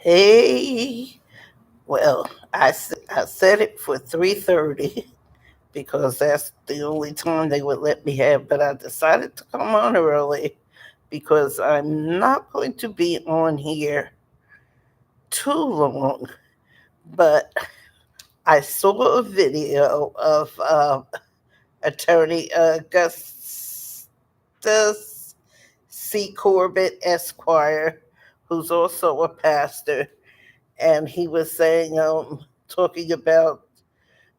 Hey, well, I set it for 3:30 because that's the only time they would let me have, but I decided to come on early because I'm not going to be on here too long. But I saw a video of attorney Augustus C. Corbett Esquire, who's also a pastor, and he was saying, talking about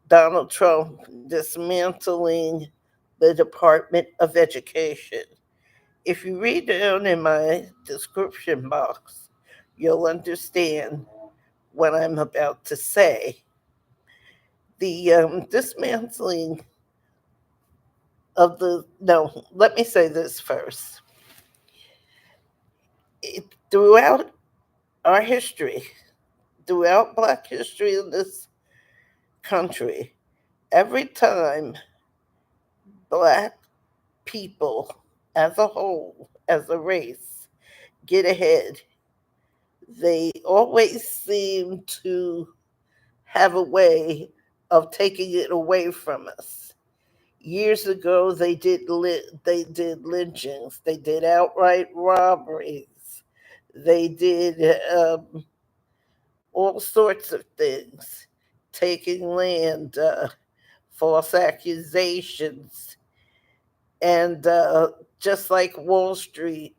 Donald Trump dismantling the Department of Education. If you read down in my description box, you'll understand what I'm about to say. The dismantling of the, no, let me say this first. Throughout our history, throughout Black history in this country, every time Black people as a whole, as a race, get ahead, they always seem to have a way of taking it away from us. Years ago, they did lynchings, they did outright robberies, they did all sorts of things, taking land, false accusations, and just like Wall Street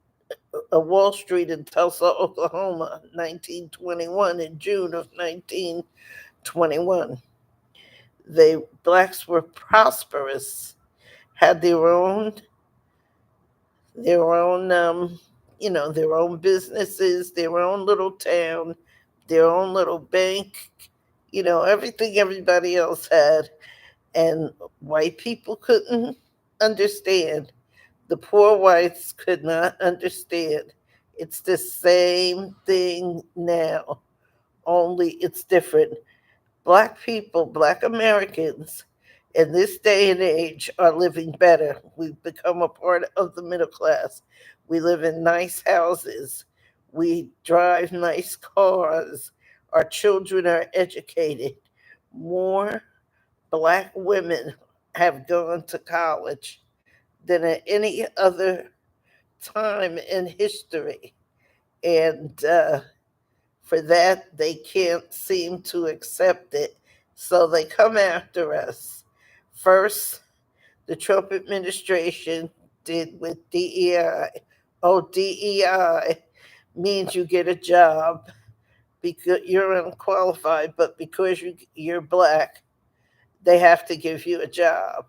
in Tulsa, Oklahoma, 1921, in June of 1921. Blacks were prosperous, had their own, their own businesses, their own little town, their own little bank, everything everybody else had. And white people couldn't understand. The poor whites could not understand. It's the same thing now, only it's different. Black people, Black Americans, in this day and age are living better. We've become a part of the middle class. We live in nice houses. We drive nice cars. Our children are educated. More Black women have gone to college than at any other time in history. And for that, they can't seem to accept it. So they come after us. First, the Trump administration did with DEI. Oh, DEI means you get a job because you're unqualified, but because you're Black, they have to give you a job.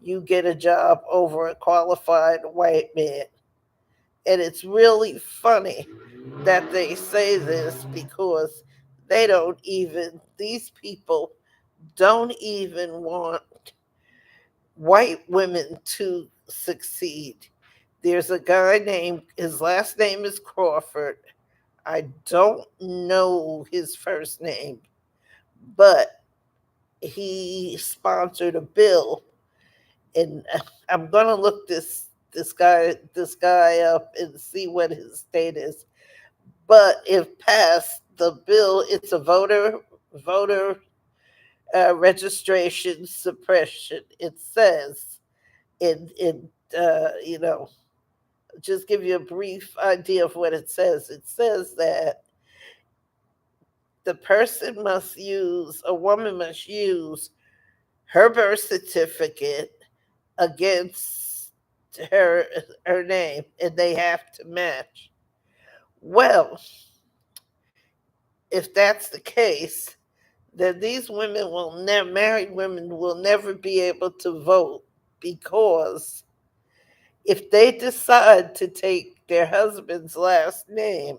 You get a job over a qualified white man. And it's really funny that they say this because these people don't even want white women to succeed. There's a guy named, his last name is Crawford. I don't know his first name, but he sponsored a bill, and I'm gonna look this guy up and see what his state is. But if passed, the bill, it's a voter registration suppression. It says in just give you a brief idea of what it says. It says that a woman must use her birth certificate against her her name, and they have to match. Well, if that's the case, then these women married women will never be able to vote, because if they decide to take their husband's last name,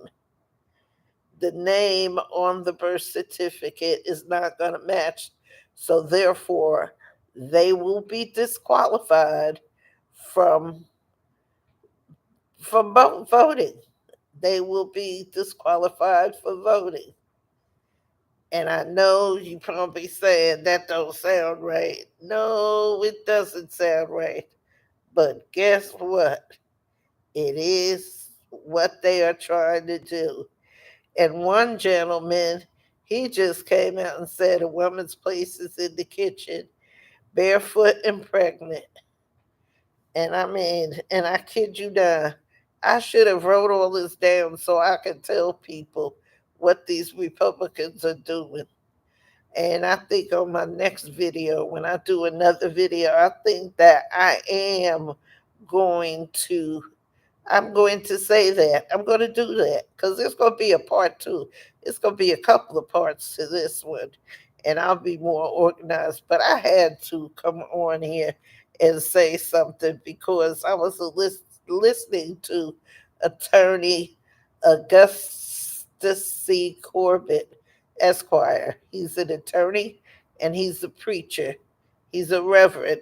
the name on the birth certificate is not going to match. So therefore, they will be disqualified from voting. They will be disqualified for voting. And I know you probably saying that don't sound right. No, it doesn't sound right. But guess what? It is what they are trying to do. And one gentleman, he just came out and said a woman's place is in the kitchen, barefoot and pregnant. And I mean, and I kid you not, I should have wrote all this down so I could tell people what these Republicans are doing. And I think on my next video, when I do another video, I think that going to I'm going to say that. I'm going to do that because there's going to be a part two. It's going to be a couple of parts to this one, and I'll be more organized. But I had to come on here and say something because I was listening to attorney Augustus C. Corbett, Esquire. He's an attorney and he's a preacher. He's a reverend,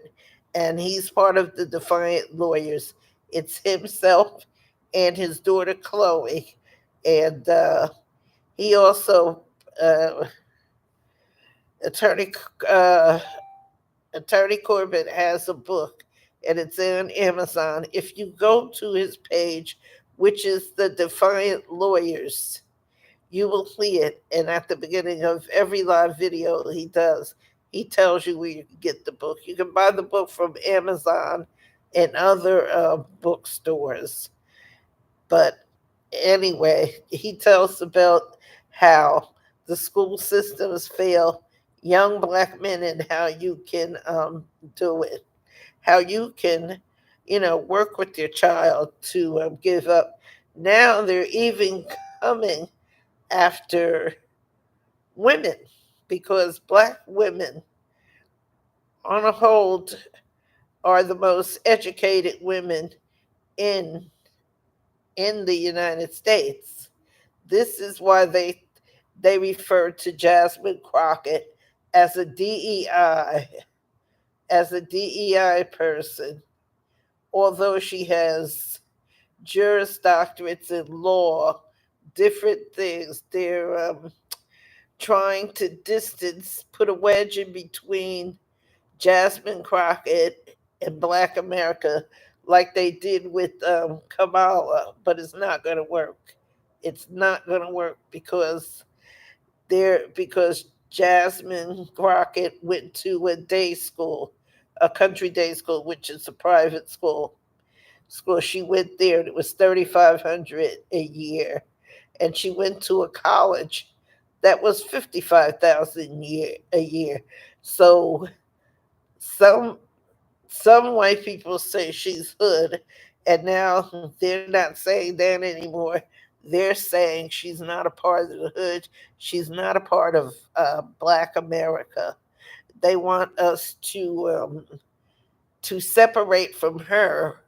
and he's part of the Defiant Lawyers. It's himself and his daughter Chloe, and he also uh, attorney uh, attorney Corbett has a book, and it's on Amazon. If you go to his page, which is the Defiant Lawyers, you will see it. And at the beginning of every live video he does, he tells you where you can get the book. You can buy the book from Amazon and other bookstores. But anyway, he tells about how the school systems fail young black men and how you can do it, how you can, work with your child to give up. Now they're even coming after women because black women, on a whole, are the most educated women in the United States. This is why they refer to Jasmine Crockett as a DEI person, although she has Juris Doctorates in law, different things. They're trying to put a wedge in between Jasmine Crockett and Black America, like they did with Kamala, but it's not going to work. It's not going to work because Jasmine Crockett went to a day school, a country day school, which is a private school. She went there, and it was 3,500 a year, and she went to a college that was 55,000 a year. So some some white people say she's hood, and now they're not saying that anymore. They're saying she's not a part of the hood. She's not a part of Black America. They want us to separate from her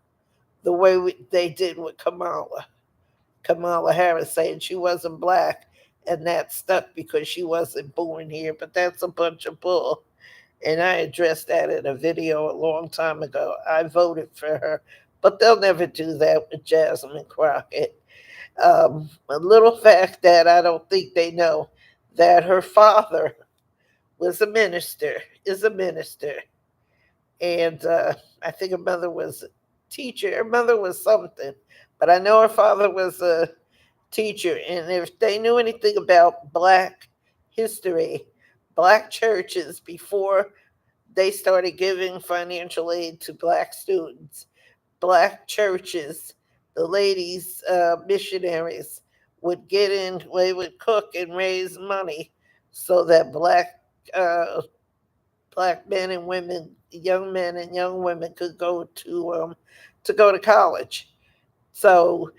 the way they did with Kamala Harris, saying she wasn't black, and that stuck because she wasn't born here. But that's a bunch of bull. And I addressed that in a video a long time ago. I voted for her, but they'll never do that with Jasmine Crockett. A little fact that I don't think they know, that her father was a minister, is a minister, and I think her mother was a teacher. Her mother was something, but I know her father was a teacher. And if they knew anything about Black history, Black churches before they started giving financial aid to Black students, Black churches, the ladies, missionaries would get in, they would cook and raise money so that uh, black men and women, young men and young women, could go to college. So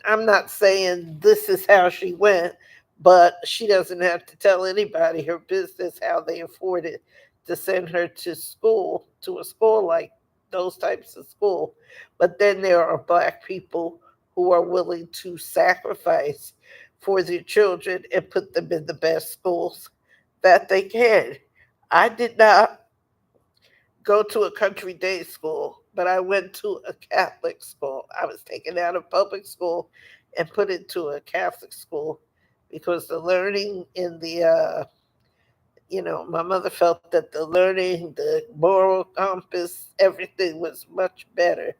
I'm not saying this is how she went, but she doesn't have to tell anybody her business how they afforded to send her to a school like those types of school. But then there are black people who are willing to sacrifice for their children and put them in the best schools that they can. I did not go to a country day school, but I went to a Catholic school. I was taken out of public school and put into a Catholic school because the learning in my mother felt that the learning, the moral compass, everything was much better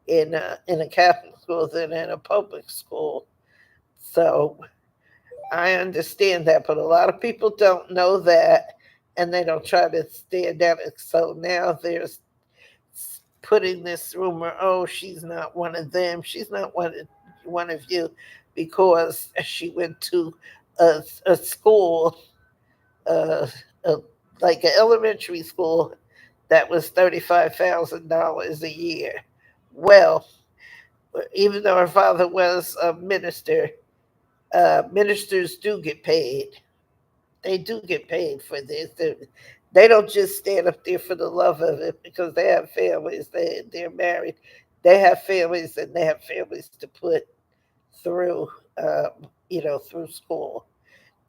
in a Catholic school than in a public school. So I understand that, but a lot of people don't know that, and they don't try to stand out. So now there's putting this rumor, oh, she's not one of them, she's not one of you, because she went to a school, uh, a, like an elementary school, that was $35,000 a year. Well, even though her father was a minister, ministers do get paid. They do get paid for this. They don't just stand up there for the love of it, because they have families. They're married. They have families, and they have families to put through, through school.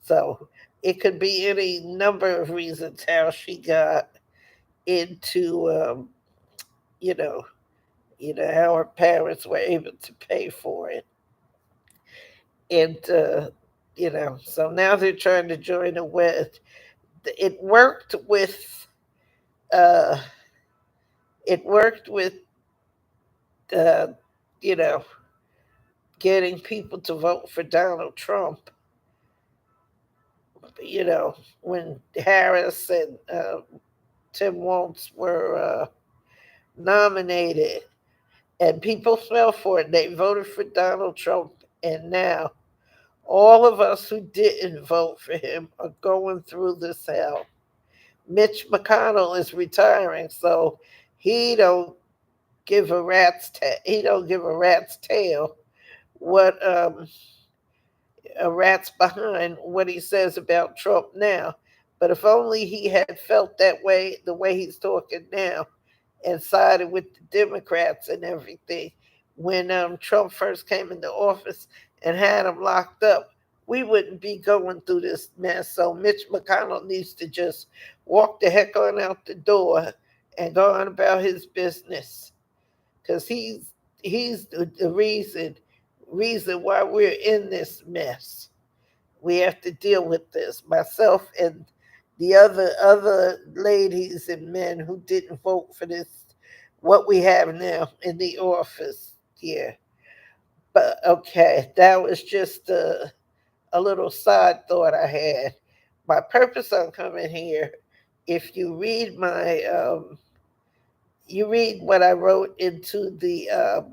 So it could be any number of reasons how she got into, you know, how her parents were able to pay for it, and so now they're trying to join a West. It worked with, uh, it worked with, uh, you know, getting people to vote for Donald Trump. When Harris and Tim Walz were nominated, and people fell for it. They voted for Donald Trump, and now all of us who didn't vote for him are going through this hell. Mitch McConnell is retiring, so he don't he don't give a rat's tail what a rat's behind what he says about Trump now. But if only he had felt that way, the way he's talking now, and sided with the Democrats and everything when Trump first came into office and had him locked up, we wouldn't be going through this mess. So Mitch McConnell needs to just walk the heck on out the door and go on about his business, because he's the reason why we're in this mess. We have to deal with this. Myself and the other ladies and men who didn't vote for this, what we have now in the office here. But okay, that was just a little side thought I had. My purpose on coming here, if you read you read what I wrote into the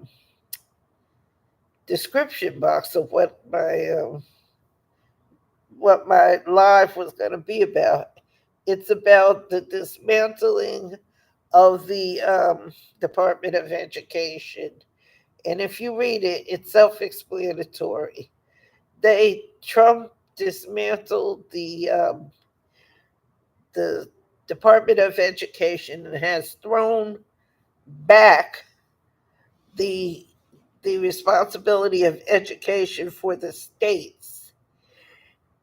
description box of what my live was going to be about. It's about the dismantling of the Department of Education. And if you read it, it's self explanatory. Trump dismantled the Department of Education and has thrown back the the responsibility of education for the states.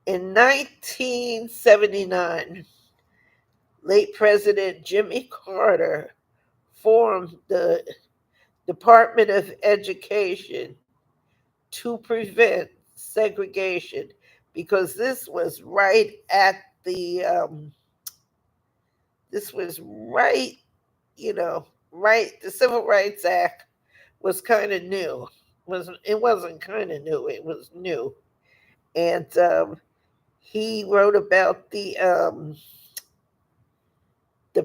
In 1979, late President Jimmy Carter formed the Department of Education to prevent segregation, because this was right, right. The Civil Rights Act was kind of new. It wasn't kind of new. It was new, and he wrote about the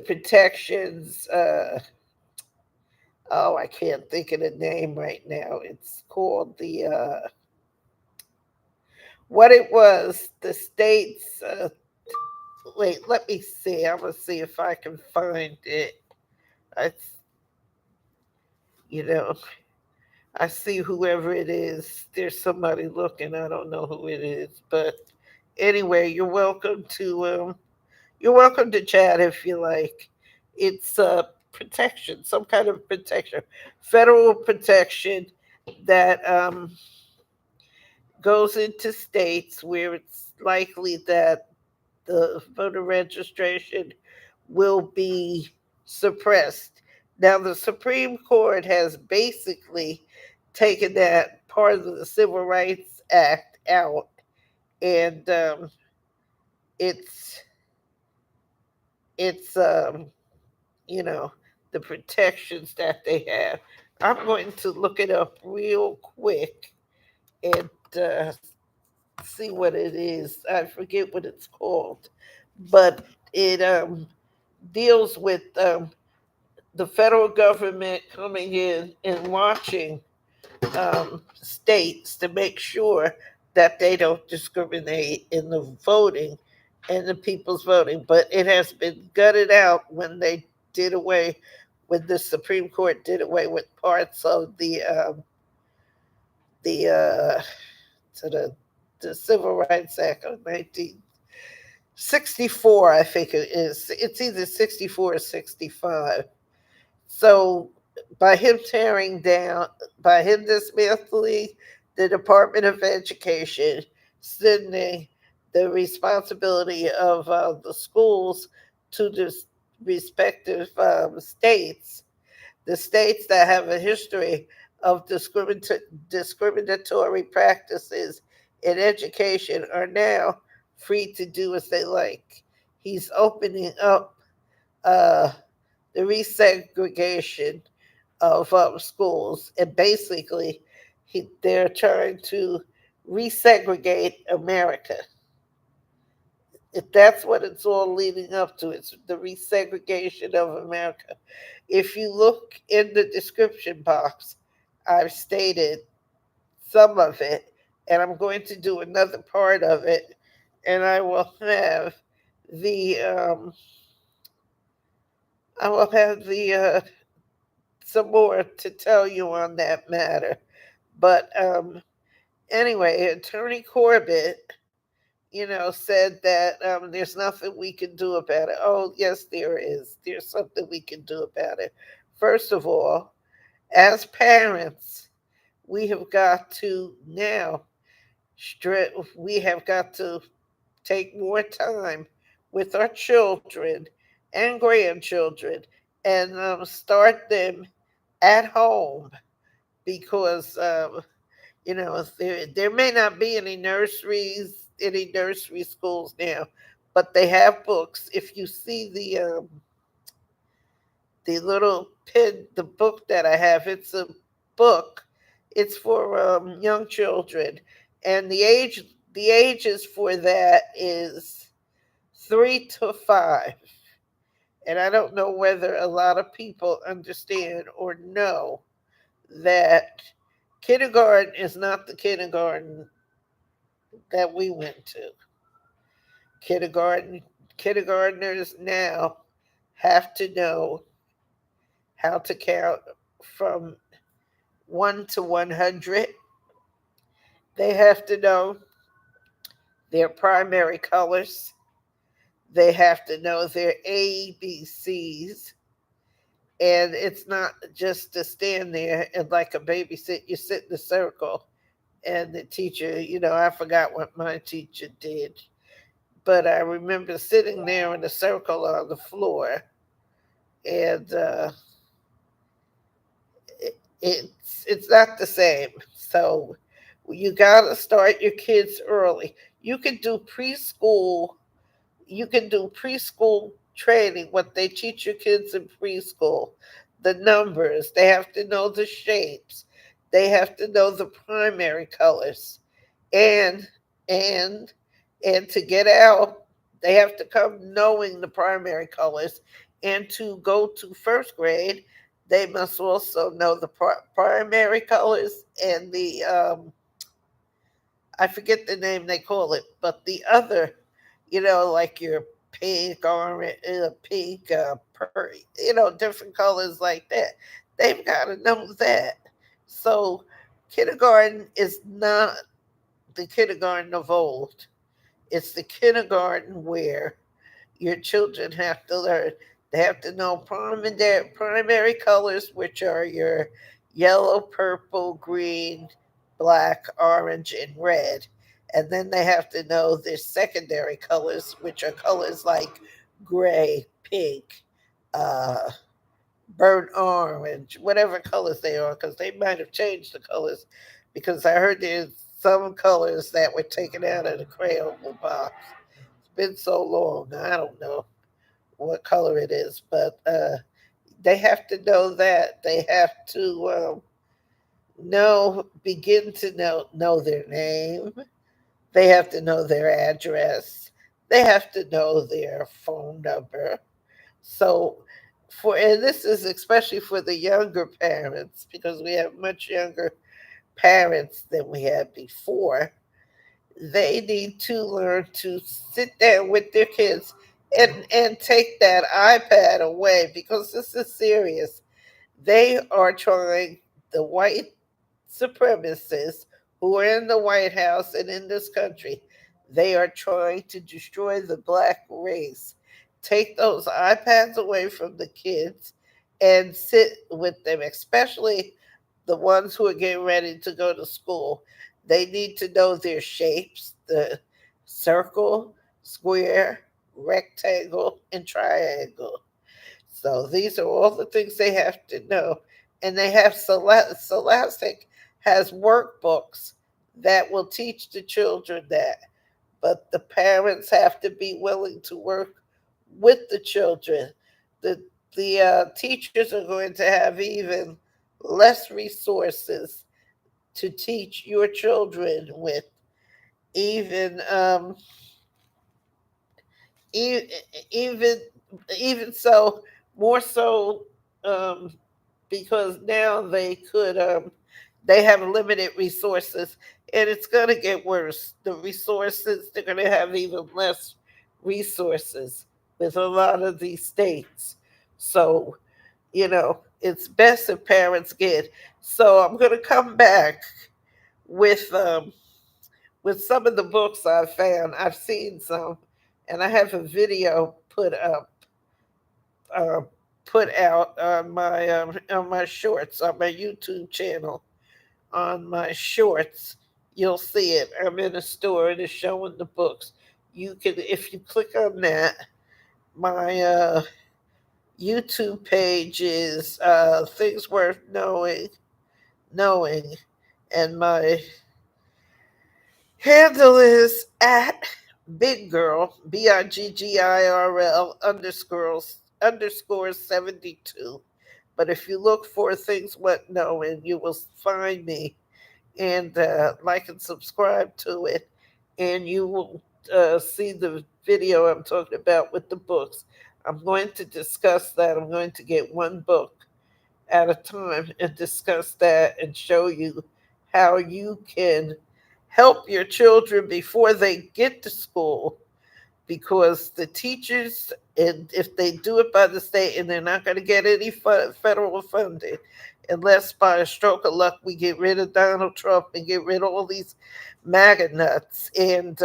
protections. Oh, I can't think of the name right now. It's called the what it was. The states. Wait, let me see. I'm gonna see if I can find it. I, you know, I see whoever it is. There's somebody looking. I don't know who it is, but anyway, you're welcome to chat if you like. It's protection, some kind of protection, federal protection that goes into states where it's likely that the voter registration will be suppressed. Now, the Supreme Court has basically taken that part of the Civil Rights Act out, and it's it's you know the protections that they have. I'm going to look it up real quick and see what it is. I forget what it's called, but it deals with the federal government coming in and watching states to make sure that they don't discriminate in the voting and the people's voting. But it has been gutted out did away when the Supreme Court did away with parts of the to the Civil Rights Act of 1964. I think it is. It's either 64 or 65. So by him tearing down, by him dismantling the Department of Education, sending the responsibility of the schools to the respective states, the states that have a history of discriminatory practices in education are now free to do as they like. He's opening up uh, the resegregation of schools, and basically, they're trying to resegregate America. If that's what it's all leading up to, it's the resegregation of America. If you look in the description box, I've stated some of it, and I'm going to do another part of it, and the um, I will have the some more to tell you on that matter. But anyway, Attorney Corbett, said that there's nothing we can do about it. Oh, yes, there is. There's something we can do about it. First of all, as parents, we have got to now, we have got to take more time with our children and grandchildren and start them at home because there may not be any nursery schools now, but they have books. If you see the little the book that I have, it's a book. It's for young children, and the ages for that is 3 to 5. And I don't know whether a lot of people understand or know that kindergarten is not the kindergarten that we went to. Kindergarten Kindergartners now have to know how to count from 1 to 100. They have to know their primary colors. They have to know their ABCs. And it's not just to stand there and like a babysit, you sit in a circle and the teacher, I forgot what my teacher did, but I remember sitting there in a circle on the floor, and it's not the same. So you got to start your kids early. You can do preschool. You can do preschool training. What they teach your kids in preschool, the numbers. They have to know the shapes. They have to know the primary colors, and and and to get out, they have to come knowing the primary colors. And to go to first grade, they must also know the primary colors and the I forget the name they call it, but the other, like your pink, orange, pink, different colors like that. They've got to know that. So kindergarten is not the kindergarten of old. It's the kindergarten where your children have to learn. They have to know primary colors, which are your yellow, purple, green, black, orange, and red. And then they have to know their secondary colors, which are colors like gray, pink, uh, burnt orange, whatever colors they are, because they might have changed the colors. Because I heard there's some colors that were taken out of the Crayola box. It's been so long, I don't know what color it is, but they have to know that. They have to begin to know their name, They have to know their address. They have to know their phone number. So, and this is especially for the younger parents because we have much younger parents than we had before. They need to learn to sit down with their kids and take that iPad away because this is serious. They are trying, the white supremacists who are in the White House and in this country, they are trying to destroy the black race. Take those iPads away from the kids and sit with them, especially the ones who are getting ready to go to school. They need to know their shapes, the circle, square, rectangle, and triangle. So these are all the things they have to know. And they have Scholastic has workbooks that will teach the children that. But the parents have to be willing to work with the children. The teachers are going to have even less resources to teach your children with. Even e- even even so, more so, um, because now they have limited resources, and it's going to get worse. The resources, they're going to have even less resources with a lot of these states. So, it's best if parents get. So I'm going to come back with um, with some of the books I've found. I've seen some, and I have a video uh, put out on my shorts on my YouTube channel. On my shorts, you'll see it. I'm in a store and it's showing the books. You can, if you click on that, my YouTube page is things worth knowing, and my handle is at big girl BIGGIRL underscore 72. But if you look for things what knowing, you will find me, and like and subscribe to it, and you will see the video I'm talking about with the books. I'm going to discuss that. I'm going to get one book at a time and discuss that and show you how you can help your children before they get to school, because the teachers, and if they do it by the state, and they're not going to get any federal funding unless by a stroke of luck we get rid of Donald Trump and get rid of all these MAGA nuts. And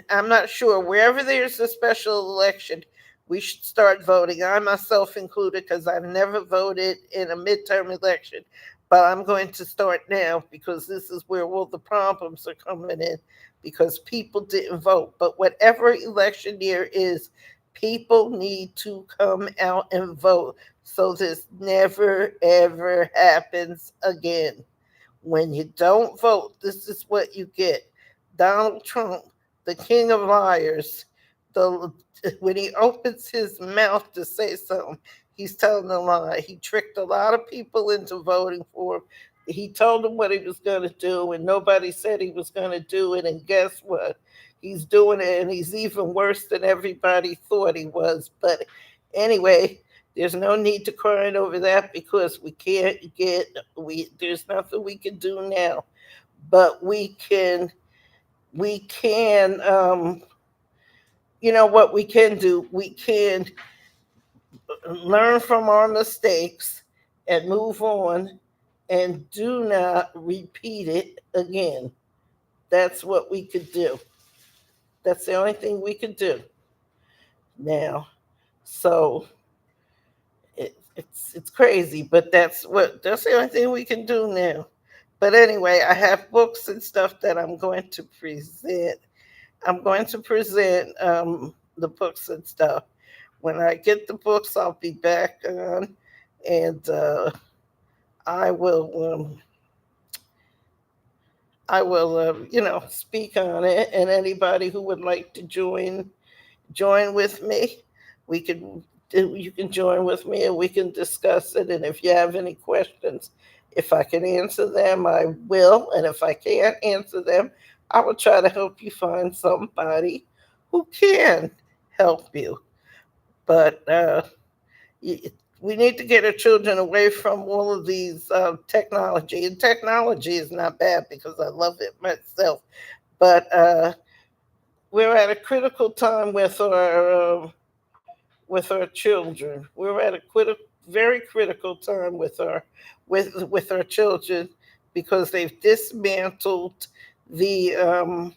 I'm not sure, wherever there's a special election, we should start voting. I myself included, because I've never voted in a midterm election, but I'm going to start now because this is where all the problems are coming in, because people didn't vote. But whatever election year is, people need to come out and vote so this never ever happens again. When you don't vote, this is what you get. Donald Trump, the king of liars, the when he opens his mouth to say something, he's telling a lie. He tricked a lot of people into voting for him. He told them what he was going to do, and nobody said he was going to do it. And guess what? He's doing it, and he's even worse than everybody thought he was. But anyway, there's no need to crying over that because we can't get we there's nothing we can do now. But we can what we can do, we can learn from our mistakes and move on and do not repeat it again. That's what we could do. That's the only thing we could do now. So it's crazy, but that's the only thing we can do now. But anyway, I have books and stuff that I'm going to present. I'm going to present the books and stuff. When I get the books, I'll be back on, and I will speak on it. And anybody who would like to join with me, we could you can join with me and we can discuss it. And if you have any questions, if I can answer them, I will. And if I can't answer them, I will try to help you find somebody who can help you. But we need to get our children away from all of these technology. And technology is not bad because I love it myself. But we're at a critical time with our children. We're at a very critical time with our children because they've dismantled the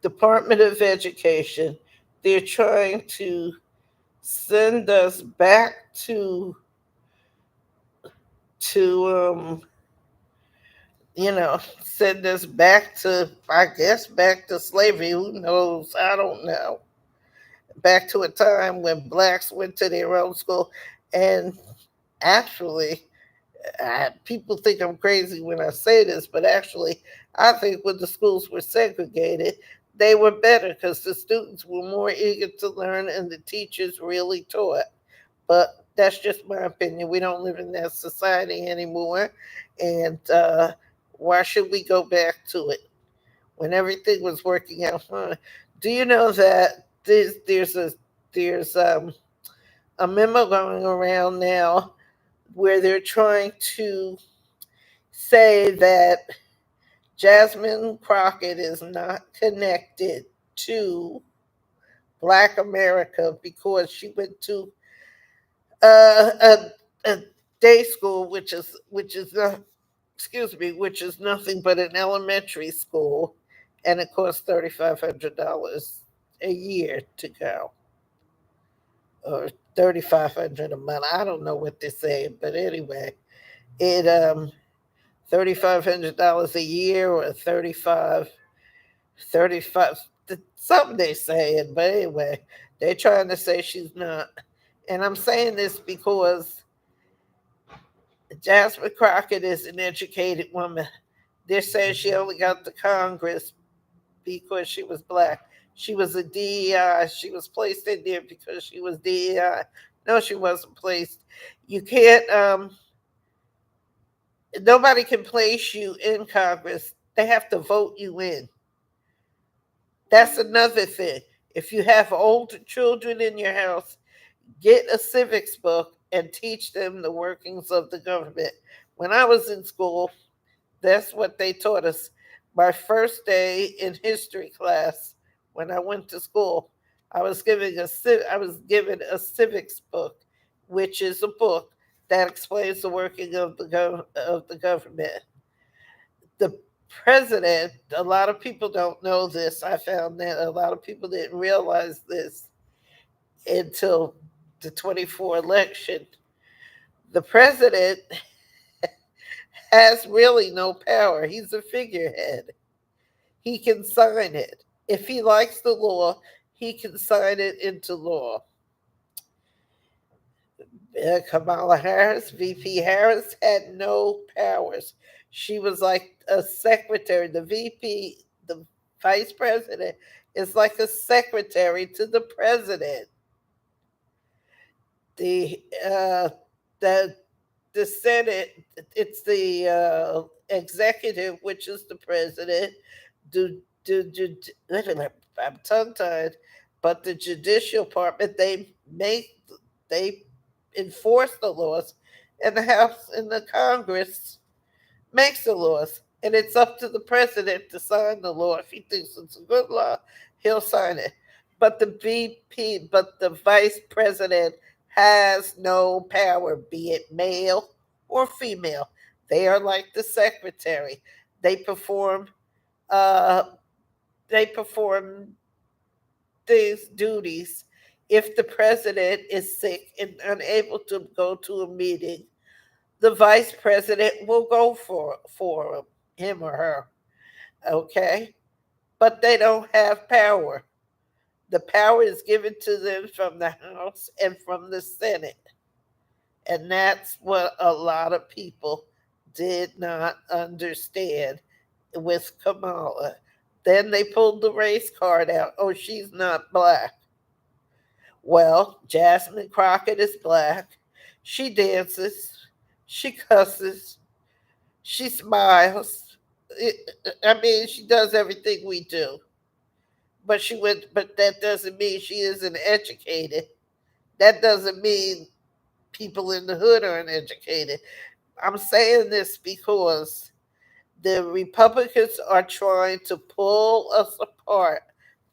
Department of Education. They're trying to send us back to send us back to, I guess, back to slavery. Who knows? I don't know. Back to a time when blacks went to their own school. And actually, people think I'm crazy when I say this, but actually, I think when the schools were segregated, they were better because the students were more eager to learn and the teachers really taught. But that's just my opinion. We don't live in that society anymore. And why should we go back to it when everything was working out fine? Do you know that there's a memo going around now where they're trying to say that Jasmine Crockett is not connected to Black America because she went to a day school, which is not, excuse me, which is nothing but an elementary school, and it costs $3,500 a year to go, or 3,500 a month. I don't know what they're saying, but anyway, it $3,500 a year or 35 something they saying, but anyway, they're trying to say she's not. And I'm saying this because Jasmine Crockett is an educated woman. They're saying she only got to Congress because she was black. She was a DEI. She was placed in there because she was DEI. No, she wasn't placed. You can't, nobody can place you in Congress. They have to vote you in. That's another thing. If you have older children in your house, get a civics book and teach them the workings of the government. When I was in school, that's what they taught us. My first day in history class, when I went to school, I was given a civics book, which is a book that explains the working of of the government. The president, a lot of people don't know this. I found that a lot of people didn't realize this until the 24 election. The president has really no power. He's a figurehead. He can sign it. If he likes the law, he can sign it into law. Kamala Harris, VP Harris, had no powers. She was like a secretary. The VP, the vice president, is like a secretary to the president. The uh, the the Senate, it's the executive, which is the president. I'm tongue tied, but the judicial department, they enforce the laws, and the House and the Congress makes the laws, and it's up to the president to sign the law. If he thinks it's a good law, he'll sign it. But the vice president has no power, be it male or female. They are like the secretary. They perform uh, they perform these duties. If the president is sick and unable to go to a meeting, the vice president will go for him or her. Okay, but they don't have power. The power is given to them from the House and from the Senate. And that's what a lot of people did not understand with Kamala. Then they pulled the race card out. Oh, she's not black. Well, Jasmine Crockett is black. She dances. She cusses. She smiles. I mean, she does everything we do. But she went. But that doesn't mean she isn't educated. That doesn't mean people in the hood aren't educated. I'm saying this because the Republicans are trying to pull us apart.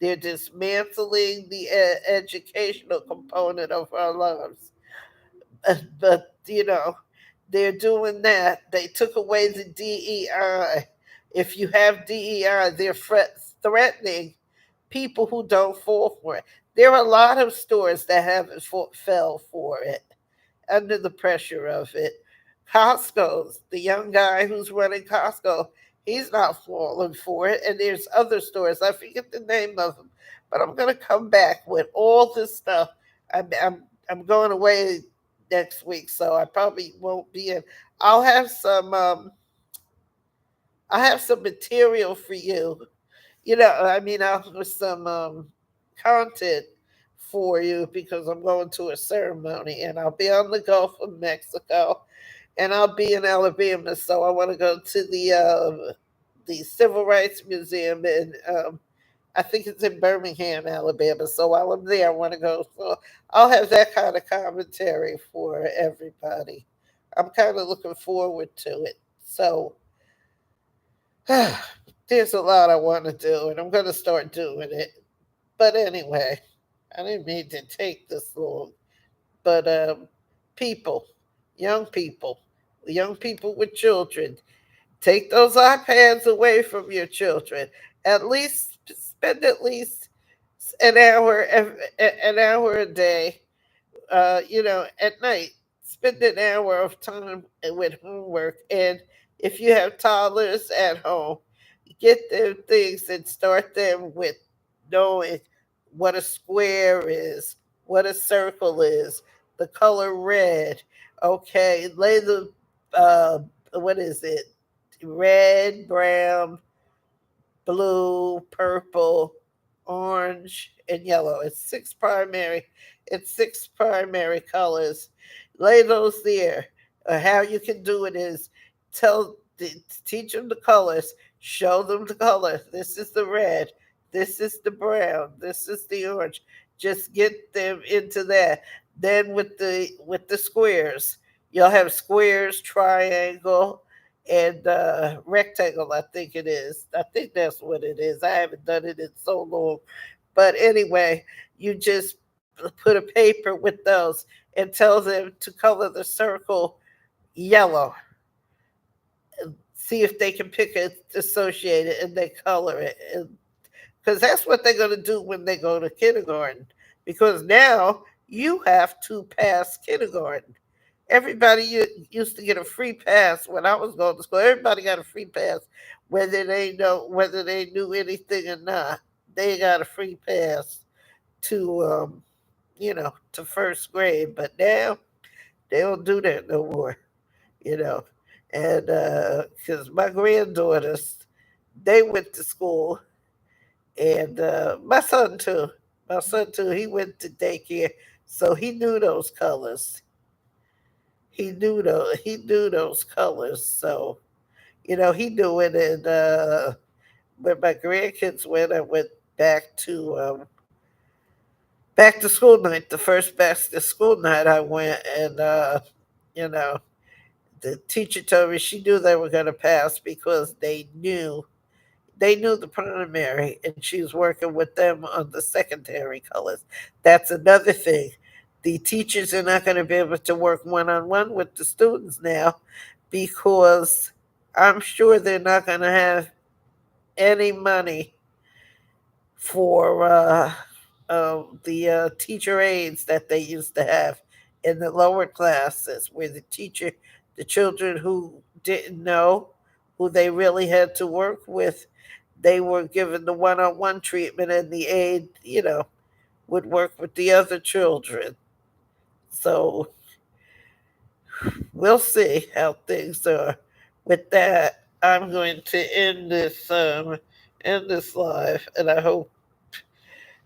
They're dismantling the educational component of our lives. But, they're doing that. They took away the DEI. If you have DEI, they're threatening people who don't fall for it. There are a lot of stores that haven't fell for it under the pressure of it. Costco's, the young guy who's running Costco, he's not falling for it. And there's other stores, I forget the name of them, but I'm going to come back with all this stuff. I'm going away next week, so I probably won't be in. I'll have some I have some material for you. I mean, I'll have some content for you because I'm going to a ceremony and I'll be on the Gulf of Mexico and I'll be in Alabama. So I want to go to the Civil Rights Museum in I think it's in Birmingham, Alabama. So while I'm there, I want to go. So I'll have that kind of commentary for everybody. I'm kind of looking forward to it. So there's a lot I want to do, and I'm going to start doing it. But anyway, I didn't mean to take this long. But people, young people, young people with children, take those iPads away from your children. At least spend at least an hour a day, at night. Spend an hour of time with homework. And if you have toddlers at home, get them things and start them with knowing what a square is, what a circle is, the color red. Okay, lay the, what is it? Red, brown, blue, purple, orange, and yellow. It's six primary colors. Lay those there. How you can do it is tell teach them the colors, show them the color. This is the red, this is the brown, this is the orange. Just get them into that. Then with the squares, you'll have squares, triangle, and rectangle. I think it is. I think that's what it is. I haven't done it in so long, but anyway, you just put a paper with those and tell them to color the circle yellow. See if they can pick it, associate it, and they color it. Because that's what they're going to do when they go to kindergarten. Because now you have to pass kindergarten. Everybody used to get a free pass when I was going to school. Everybody got a free pass, whether they knew anything or not. They got a free pass to to first grade. But now they don't do that no more. You know, and because my granddaughters, they went to school, and my son too, he went to daycare, so he knew those colors. He knew those colors. So he knew it. And when my grandkids went, I went back to back to school night. The first back to school night I went, and you know the teacher told me she knew they were going to pass because they knew the primary, and she was working with them on the secondary colors. That's another thing. The teachers are not going to be able to work one on one with the students now because I'm sure they're not going to have any money for the teacher aides that they used to have in the lower classes, where the children who didn't know, who they really had to work with, they were given the one on one treatment, and the aide, would work with the other children. So we'll see how things are. With that, I'm going to end this live, and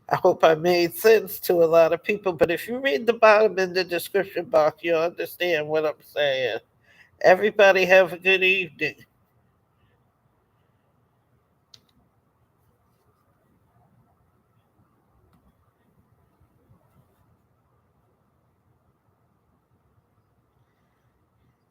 I hope I made sense to a lot of people, but if you read the bottom in the description box, you'll understand what I'm saying. Everybody have a good evening.